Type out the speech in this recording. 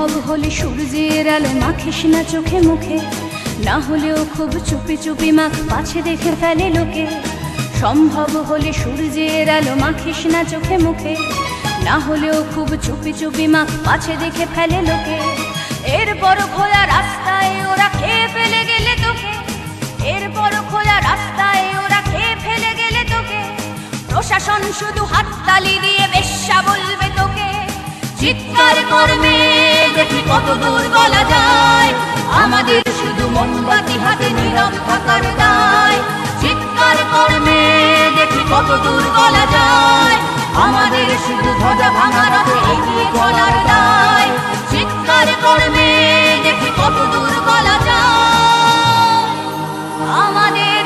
সম্ভব হলে সূর্যের আলো মাখিস না চোখে মুখে, না হলেও খুব চুপি চুপি মাখ, পাছে দেখে ফেলে লোকে। সম্ভব হলে সূর্যের আলো মাখিস না চোখে মুখে, না হলেও খুব চুপি চুপি মাখ, পাছে দেখে ফেলে লোকে। এরপর খোলা রাস্তায় ওরা খেয়ে ফেলে গেলে তোকে, এরপর খোলা রাস্তায় ওরা খেয়ে ফেলে গেলে তোকে। প্রশাসন শুধু হাততালি দিয়ে বেশ্যা বলবে তোকে। চিৎকার করবে দেখি কত দূর বলা যায়, আমাদের শুধু মোমবাতি হাতে নীরব থাকার দায়।